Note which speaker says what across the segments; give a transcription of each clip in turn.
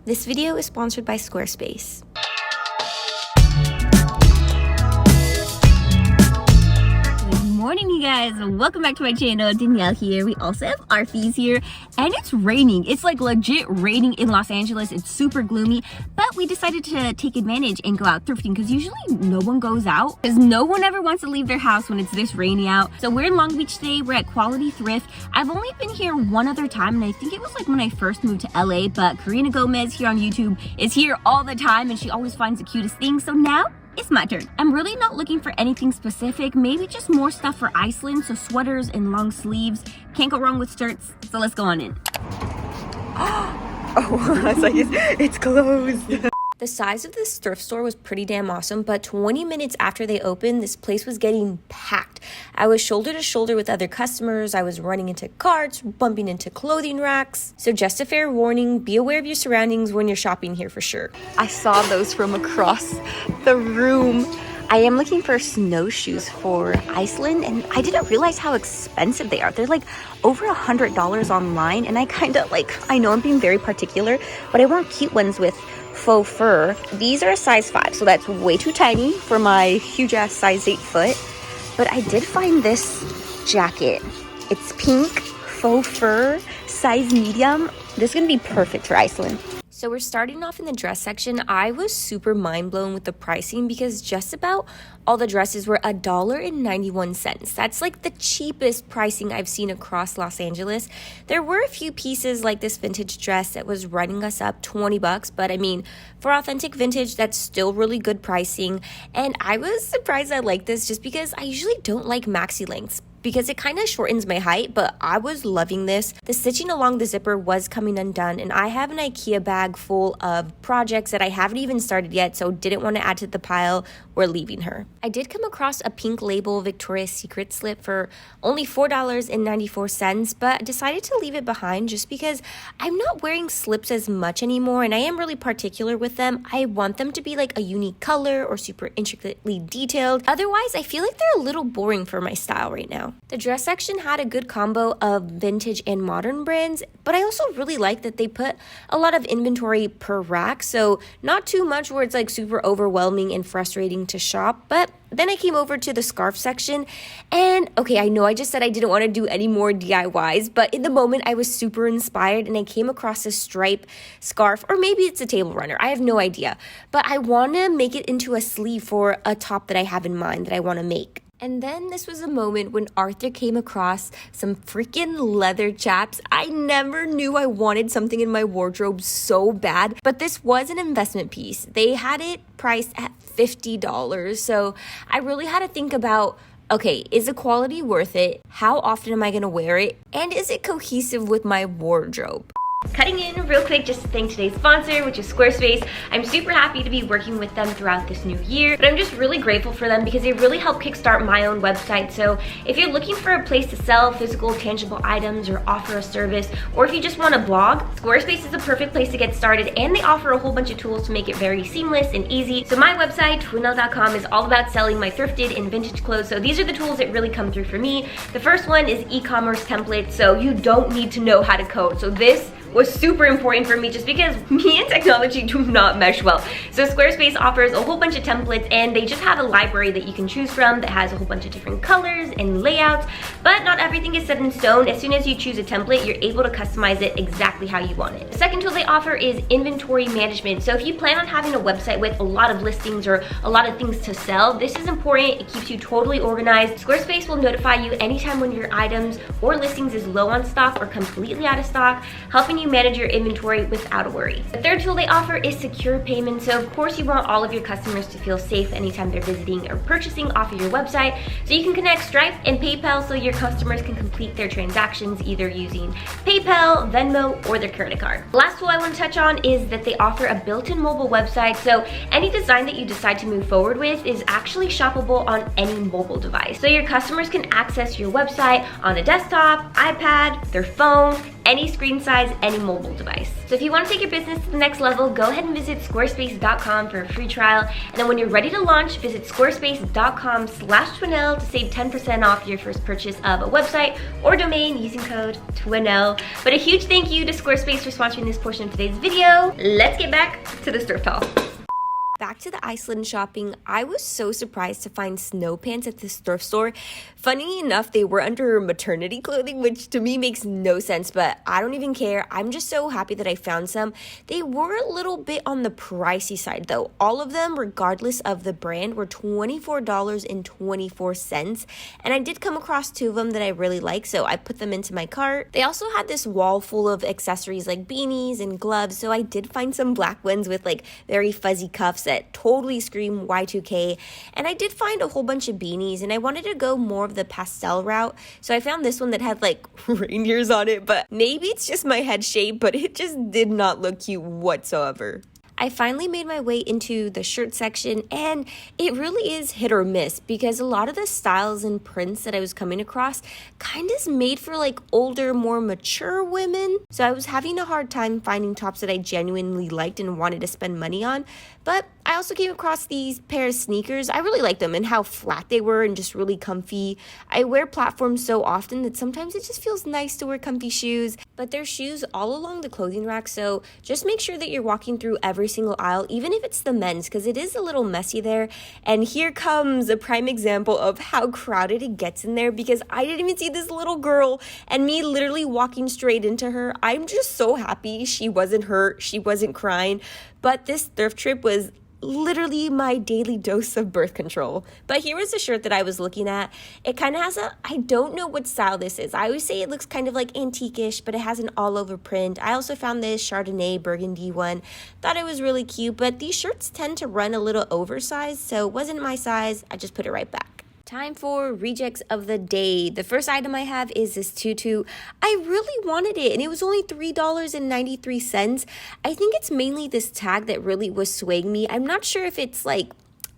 Speaker 1: This video is sponsored by Squarespace.
Speaker 2: Morning, you guys. Welcome back to my channel. Danielle here. We also have Arfies here, and it's raining. It's like legit raining in Los Angeles. It's super gloomy, but we decided to take advantage and go out thrifting because usually no one goes out because no one ever wants to leave their house when it's this rainy out. So we're in Long Beach today. We're at Quality Thrift. I've only been here one other time, and I think it was like when I first moved to LA, but Karina Gomez here on YouTube is here all the time, and she always finds the cutest things. So now it's my turn. I'm really not looking for anything specific, maybe just more stuff for Iceland, so sweaters and long sleeves. Can't go wrong with skirts, so let's go on in.
Speaker 1: Oh, I was like, it's closed. The size of this thrift store was pretty damn awesome, but 20 minutes after they opened, this place was getting packed. I was shoulder to shoulder with other customers. I was running into carts, bumping into clothing racks. So just a fair warning, be aware of your surroundings when you're shopping here for sure. I saw those from across the room. I am looking for snowshoes for Iceland, and I didn't realize how expensive they are. They're like over $100 online, and I know I'm being very particular, but I want cute ones with faux fur. These are a size 5, so that's way too tiny for my huge ass size 8 foot. But I did find this jacket. It's pink, faux fur, size medium. This is gonna be perfect for Iceland. So we're starting off in the dress section. I was super mind blown with the pricing because just about all the dresses were $1.91. That's like the cheapest pricing I've seen across Los Angeles. There were a few pieces like this vintage dress that was running us up $20, but I mean, for authentic vintage, that's still really good pricing. And I was surprised I liked this just because I usually don't like maxi lengths, because it kind of shortens my height, but I was loving this. The stitching along the zipper was coming undone, and I have an IKEA bag full of projects that I haven't even started yet, so didn't want to add to the pile. We're leaving her. I did come across a pink label Victoria's Secret slip for only $4.94, but decided to leave it behind just because I'm not wearing slips as much anymore, and I am really particular with them. I want them to be like a unique color or super intricately detailed. Otherwise, I feel like they're a little boring for my style right now. The dress section had a good combo of vintage and modern brands, but I also really like that they put a lot of inventory per rack, so not too much where it's like super overwhelming and frustrating to shop. But then I came over to the scarf section, and okay, I know I just said I didn't want to do any more DIYs, but in the moment I was super inspired and I came across this stripe scarf, or maybe it's a table runner, I have no idea, but I want to make it into a sleeve for a top that I have in mind that I want to make. And then this was a moment when Arthur came across some freaking leather chaps. I never knew I wanted something in my wardrobe so bad, but this was an investment piece. They had it priced at $50, so I really had to think about, okay, is the quality worth it? How often am I gonna wear it? And is it cohesive with my wardrobe? Cutting in real quick just to thank today's sponsor, which is Squarespace. I'm super happy to be working with them throughout this new year, but I'm just really grateful for them because they really help kickstart my own website. So if you're looking for a place to sell physical, tangible items or offer a service, or if you just want to blog, Squarespace is the perfect place to get started, and they offer a whole bunch of tools to make it very seamless and easy. So my website, Twinelle.com, is all about selling my thrifted and vintage clothes. So these are the tools that really come through for me. The first one is e-commerce templates, so you don't need to know how to code. So this was super important for me just because me and technology do not mesh well. So Squarespace offers a whole bunch of templates, and they just have a library that you can choose from that has a whole bunch of different colors and layouts, but not everything is set in stone. As soon as you choose a template, you're able to customize it exactly how you want it. The second tool they offer is inventory management. So if you plan on having a website with a lot of listings or a lot of things to sell, this is important. It keeps you totally organized. Squarespace will notify you anytime when your items or listings is low on stock or completely out of stock, helping you manage your inventory without a worry. The third tool they offer is secure payment. So of course you want all of your customers to feel safe anytime they're visiting or purchasing off of your website. So you can connect Stripe and PayPal so your customers can complete their transactions either using PayPal, Venmo, or their credit card. The last tool I want to touch on is that they offer a built-in mobile website. So any design that you decide to move forward with is actually shoppable on any mobile device. So your customers can access your website on a desktop, iPad, their phone, any screen size, any mobile device. So if you want to take your business to the next level, go ahead and visit squarespace.com for a free trial. And then when you're ready to launch, visit squarespace.com/Twinelle to save 10% off your first purchase of a website or domain using code Twinelle. But a huge thank you to Squarespace for sponsoring this portion of today's video. Let's get back to the thrift haul. Back to the Iceland shopping, I was so surprised to find snow pants at this thrift store. Funny enough, they were under maternity clothing, which to me makes no sense, but I don't even care. I'm just so happy that I found some. They were a little bit on the pricey side though. All of them, regardless of the brand, were $24.24. And I did come across two of them that I really like, so I put them into my cart. They also had this wall full of accessories like beanies and gloves, so I did find some black ones with like very fuzzy cuffs that totally scream Y2K. And I did find a whole bunch of beanies, and I wanted to go more of the pastel route, so I found this one that had like reindeers on it, but maybe it's just my head shape, but it just did not look cute whatsoever. I finally made my way into the shirt section, and it really is hit or miss because a lot of the styles and prints that I was coming across kind of is made for like older, more mature women. So I was having a hard time finding tops that I genuinely liked and wanted to spend money on. But I also came across these pair of sneakers. I really liked them and how flat they were and just really comfy. I wear platforms so often that sometimes it just feels nice to wear comfy shoes. But there's shoes all along the clothing rack, so just make sure that you're walking through every single aisle, even if it's the men's, because it is a little messy there. And here comes a prime example of how crowded it gets in there, because I didn't even see this little girl and me literally walking straight into her. I'm just so happy she wasn't hurt, she wasn't crying. But this thrift trip was literally my daily dose of birth control. But here was the shirt that I was looking at. It kind of has I don't know what style this is. I always say it looks kind of like antique-ish, but it has an all over print. I also found this Chardonnay burgundy one. Thought it was really cute, but these shirts tend to run a little oversized, so it wasn't my size. I just put it right back. Time for rejects of the day. The first item I have is this tutu. I really wanted it, and it was only $3.93. I think it's mainly this tag that really was swaying me. I'm not sure if it's like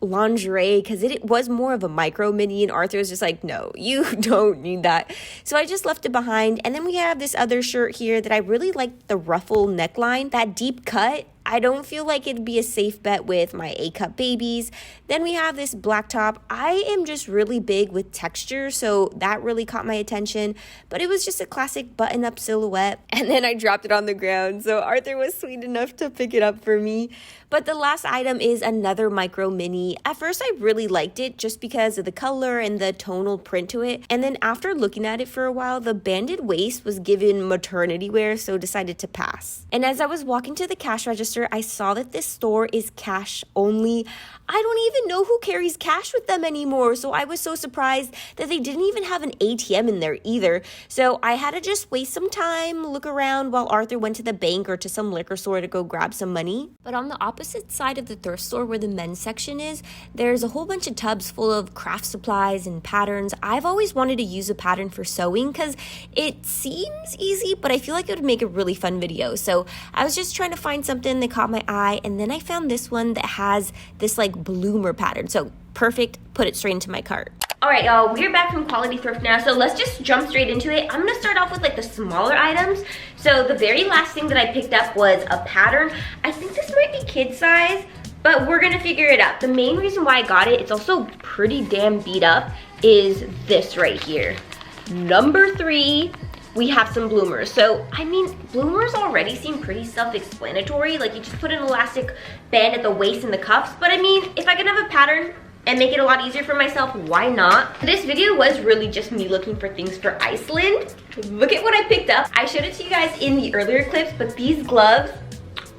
Speaker 1: lingerie, because it was more of a micro mini, and Arthur was just like, no, you don't need that. So I just left it behind. And then we have this other shirt here that I really like, the ruffle neckline, that deep cut. I don't feel like it'd be a safe bet with my A-cup babies. Then we have this black top. I am just really big with texture, so that really caught my attention. But it was just a classic button-up silhouette. And then I dropped it on the ground, so Arthur was sweet enough to pick it up for me. But the last item is another micro mini. At first, I really liked it just because of the color and the tonal print to it. And then after looking at it for a while, the banded waist was given maternity wear, so decided to pass. And as I was walking to the cash register, I saw that this store is cash only. I don't even know who carries cash with them anymore, so I was so surprised that they didn't even have an ATM in there either. So I had to just waste some time, look around while Arthur went to the bank or to some liquor store to go grab some money. But on the opposite side of the thrift store where the men's section is, there's a whole bunch of tubs full of craft supplies and patterns. I've always wanted to use a pattern for sewing because it seems easy, but I feel like it would make a really fun video. So I was just trying to find something that caught my eye, and then I found this one that has this like bloomer pattern, so perfect, put it straight into my cart. All right, y'all, we're back from Quality Thrift now, so let's just jump straight into it. I'm gonna start off with like the smaller items. So the very last thing that I picked up was a pattern. I think this might be kid size, but we're gonna figure it out. The main reason why I got it, it's also pretty damn beat up, is this right here. Number 3. We have some bloomers. So, I mean, bloomers already seem pretty self-explanatory. Like, you just put an elastic band at the waist and the cuffs. But I mean, if I can have a pattern and make it a lot easier for myself, why not? This video was really just me looking for things for Iceland. Look at what I picked up. I showed it to you guys in the earlier clips, but these gloves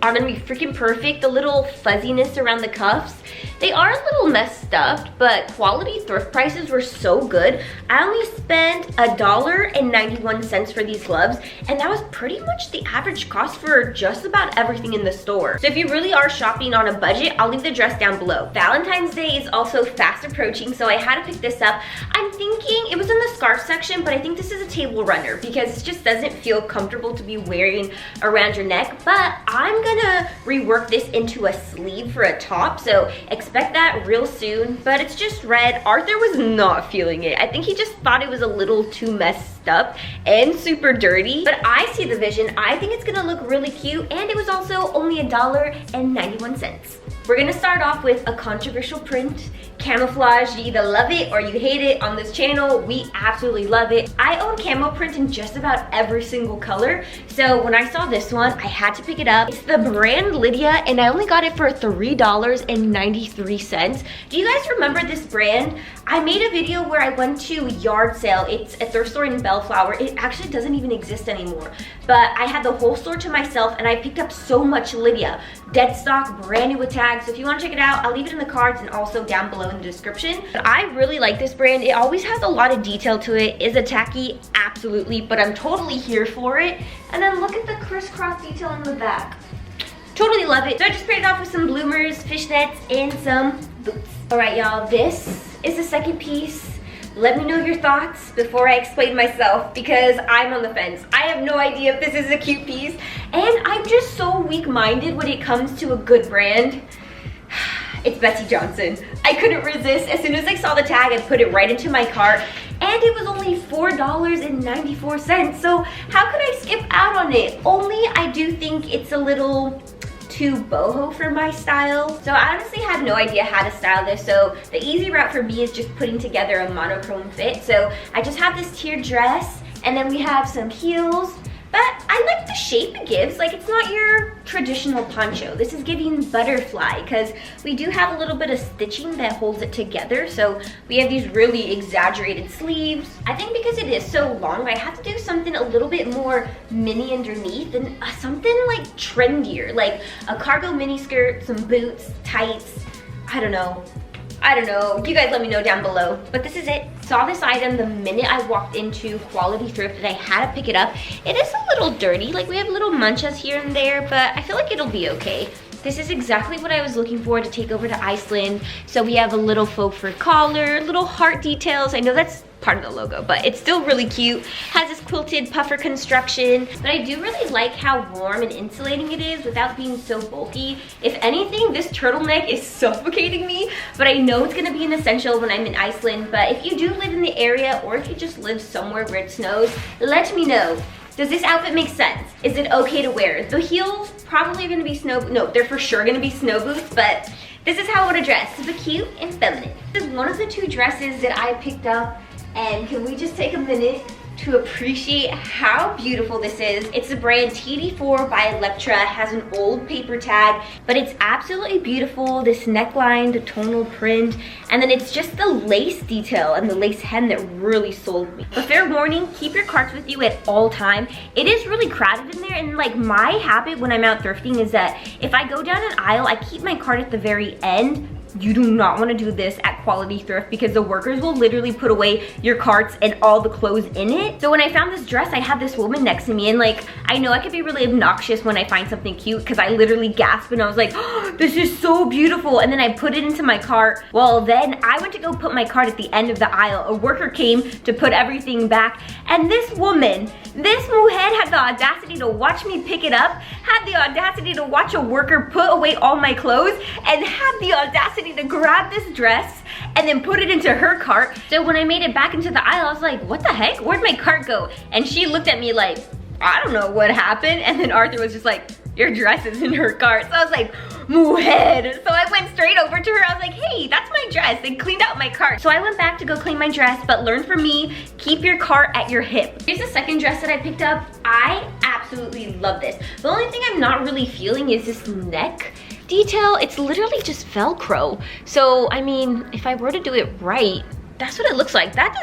Speaker 1: are gonna be freaking perfect. The little fuzziness around the cuffs, they are a little messed up, but Quality Thrift prices were so good. I only spent $1.91 for these gloves, and that was pretty much the average cost for just about everything in the store. So if you really are shopping on a budget, I'll leave the address down below. Valentine's Day is also fast approaching, so I had to pick this up. I'm thinking, it was in the scarf section, but I think this is a table runner because it just doesn't feel comfortable to be wearing around your neck, but I'm gonna rework this into a sleeve for a top, so expect expect that real soon, but it's just red. Arthur was not feeling it. I think he just thought it was a little too messed up and super dirty, but I see the vision. I think it's gonna look really cute, and it was also only $1.91. We're gonna start off with a controversial print, camouflage. You either love it or you hate it. On this channel, we absolutely love it. I own camo print in just about every single color, so when I saw this one, I had to pick it up. It's the brand Lydia, and I only got it for $3.93. Do you guys remember this brand? I made a video where I went to yard sale. It's a thrift store in Bellflower. It actually doesn't even exist anymore, but I had the whole store to myself, and I picked up so much Lydia. Dead stock, brand new with tags. So if you want to check it out, I'll leave it in the cards and also down below in the description. But I really like this brand. It always has a lot of detail to it. Is it tacky? Absolutely, but I'm totally here for it. And then look at the crisscross detail in the back. Totally love it. So I just paired it off with some bloomers, fishnets, and some boots. All right, y'all, this is the second piece. Let me know your thoughts before I explain myself, because I'm on the fence. I have no idea if this is a cute piece, and I'm just so weak-minded when it comes to a good brand. It's Betsy Johnson. I couldn't resist. As soon as I saw the tag, I put it right into my cart, and it was only $4.94. So how could I skip out on it? Only I do think it's a little too boho for my style. So I honestly have no idea how to style this, so the easy route for me is just putting together a monochrome fit. So I just have this tiered dress, and then we have some heels, but I like the shape it gives. Like, it's not your traditional poncho. This is giving butterfly, because we do have a little bit of stitching that holds it together. So we have these really exaggerated sleeves. I think because it is so long, I have to do something a little bit more mini underneath, and something like trendier, like a cargo mini skirt, some boots, tights. I don't know. You guys let me know down below. But this is it. Saw this item the minute I walked into Quality Thrift, and I had to pick it up. It is a little dirty. Like, we have little munchas here and there, but I feel like it'll be okay. This is exactly what I was looking for to take over to Iceland. So we have a little faux fur collar, little heart details. I know that's part of the logo, but it's still really cute. Has this quilted puffer construction, but I do really like how warm and insulating it is without being so bulky. If anything, this turtleneck is suffocating me, but I know it's gonna be an essential when I'm in Iceland. But if you do live in the area, or if you just live somewhere where it snows, let me know. Does this outfit make sense? Is it okay to wear? The heels probably are gonna be no, they're for sure gonna be snow boots, but this is how I would dress, super cute and feminine. This is one of the two dresses that I picked up, and can we just take a minute to appreciate how beautiful this is? It's the brand TD4 by Electra. It has an old paper tag, but it's absolutely beautiful. This neckline, the tonal print, and then it's just the lace detail and the lace hem that really sold me. But fair warning, keep your carts with you at all time. It is really crowded in there, and like, my habit when I'm out thrifting is that if I go down an aisle, I keep my cart at the very end. You do not want to do this at Quality Thrift, because the workers will literally put away your carts and all the clothes in it. So when I found this dress, I had this woman next to me, and like, I know I could be really obnoxious when I find something cute, because I literally gasped and I was like, oh, this is so beautiful. And then I put it into my cart. Well, then I went to go put my cart at the end of the aisle. A worker came to put everything back, and this woman, this mujer, had the audacity to watch me pick it up, had the audacity to watch a worker put away all my clothes, and had the audacity to grab this dress and then put it into her cart. So when I made it back into the aisle, I was like, what the heck? Where'd my cart go? And she looked at me like, I don't know what happened. And then Arthur was just like, your dress is in her cart. So I was like, mujer. So I went straight over to her. I was like, hey, that's my dress. They cleaned out my cart. So I went back to go clean my dress, but learn from me, keep your cart at your hip. Here's the second dress that I picked up. I absolutely love this. The only thing I'm not really feeling is this neck detail. It's literally just Velcro. So, I mean, if I were to do it right, that's what it looks like. That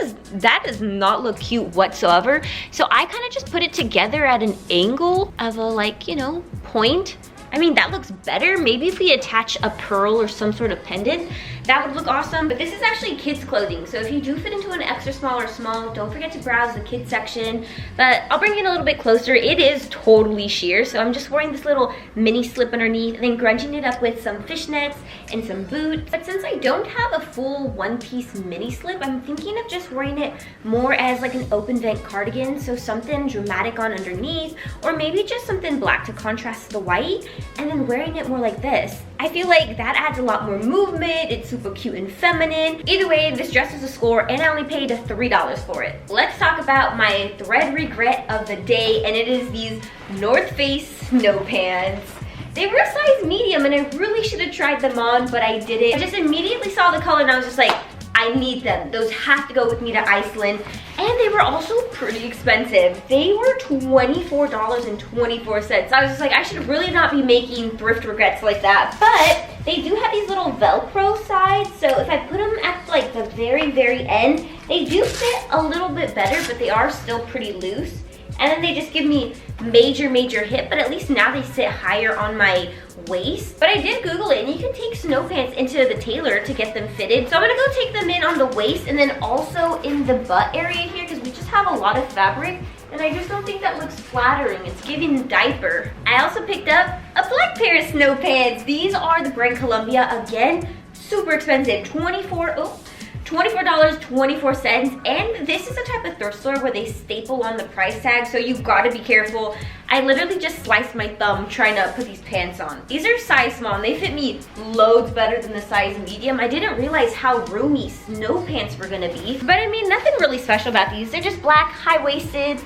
Speaker 1: does not look cute whatsoever. So I kind of just put it together at an angle of a, like, you know, point. I mean, that looks better. Maybe if we attach a pearl or some sort of pendant, that would look awesome. But this is actually kids clothing. So if you do fit into an extra small or small, don't forget to browse the kids section. But I'll bring it a little bit closer. It is totally sheer. So I'm just wearing this little mini slip underneath and then grunging it up with some fishnets and some boots. But since I don't have a full one-piece mini slip, I'm thinking of just wearing it more as like an open vent cardigan. So something dramatic on underneath, or maybe just something black to contrast the white, and then wearing it more like this I feel like that adds a lot more movement. It's super cute and feminine. Either way, this dress was a score and I only paid $3 for it. Let's talk about my thread regret of the day, and it is these North Face snow pants. They were a size medium and I really should have tried them on, but I didn't. I just immediately saw the color and I was just like, I need them. Those have to go with me to Iceland. And they were also pretty expensive. They were $24.24. So I was just like, I should really not be making thrift regrets like that. But they do have these little Velcro sides. So if I put them at like the very, very end, they do fit a little bit better, but they are still pretty loose. And then they just give me major hip, but at least now they sit higher on my waist. But I did Google it, and you can take snow pants into the tailor to get them fitted. So I'm gonna go take them in on the waist and then also in the butt area here, because we just have a lot of fabric and I just don't think that looks flattering. It's giving diaper. I also picked up a black pair of snow pants. These are the brand Columbia. Again, super expensive, $24.24, and this is a type of thrift store where they staple on the price tag, so you gotta be careful. I literally just sliced my thumb trying to put these pants on. These are size small and they fit me loads better than the size medium. I didn't realize how roomy snow pants were gonna be, but I mean, nothing really special about these. They're just black, high-waisted,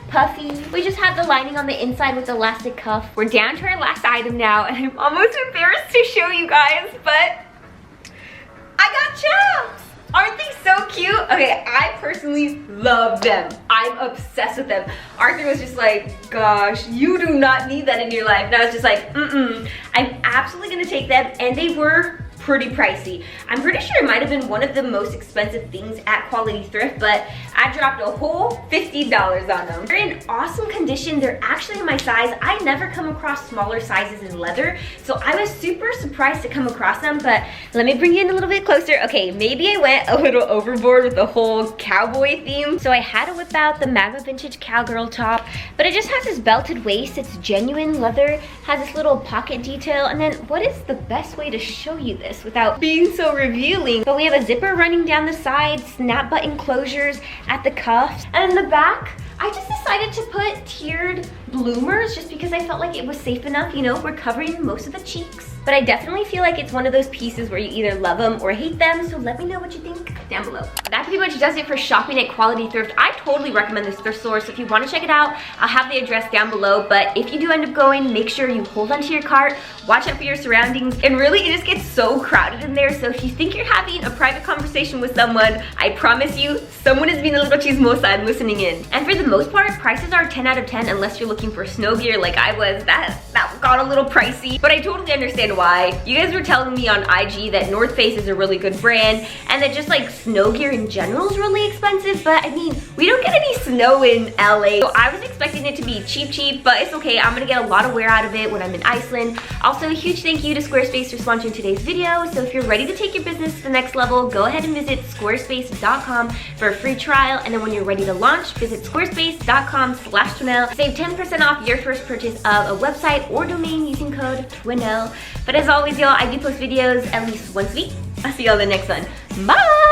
Speaker 1: puffy. We just have the lining on the inside with elastic cuff. We're down to our last item now, and I'm almost embarrassed to show you guys, but I got chaps. Aren't they so cute? Okay, I personally love them. I'm obsessed with them. Arthur was just like, gosh, you do not need that in your life. And I was just like, I'm absolutely gonna take them, and they were pretty pricey. I'm pretty sure it might have been one of the most expensive things at Quality Thrift, but I dropped a whole $50 on them. They're in awesome condition. They're actually in my size. I never come across smaller sizes in leather, so I was super surprised to come across them, but let me bring you in a little bit closer. Okay, maybe I went a little overboard with the whole cowboy theme. So I had to whip out the MAGA Vintage Cowgirl top, but it just has this belted waist. It's genuine leather, has this little pocket detail, and then what is the best way to show you this without being so revealing? But we have a zipper running down the side, snap button closures at the cuffs, and in the back, I just decided to put tiered bloomers just because I felt like it was safe enough. You know, we're covering most of the cheeks. But I definitely feel like it's one of those pieces where you either love them or hate them, so let me know what you think down below. That pretty much does it for shopping at Quality Thrift. I totally recommend this thrift store, so if you want to check it out, I'll have the address down below. But if you do end up going, make sure you hold onto your cart, watch out for your surroundings, and really it just gets so crowded in there, so if you think you're having a private conversation with someone, I promise you, someone is being a little chismosa and listening in. And for the most part, prices are 10 out of 10 unless you're looking for snow gear like I was. That got a little pricey, but I totally understand why. You guys were telling me on IG that North Face is a really good brand and that just like snow gear in general is really expensive, but I mean, we don't get any snow in LA, so I was expecting it to be cheap, but it's okay. I'm gonna get a lot of wear out of it when I'm in Iceland. Also, a huge thank you to Squarespace for sponsoring today's video. So if you're ready to take your business to the next level, go ahead and visit squarespace.com for a free trial, and then when you're ready to launch, visit squarespace.com/Twinelle. Save 10% off your first purchase of a website or domain using code Twinelle. But as always, y'all, I do post videos at least once a week. I'll see y'all in the next one. Bye!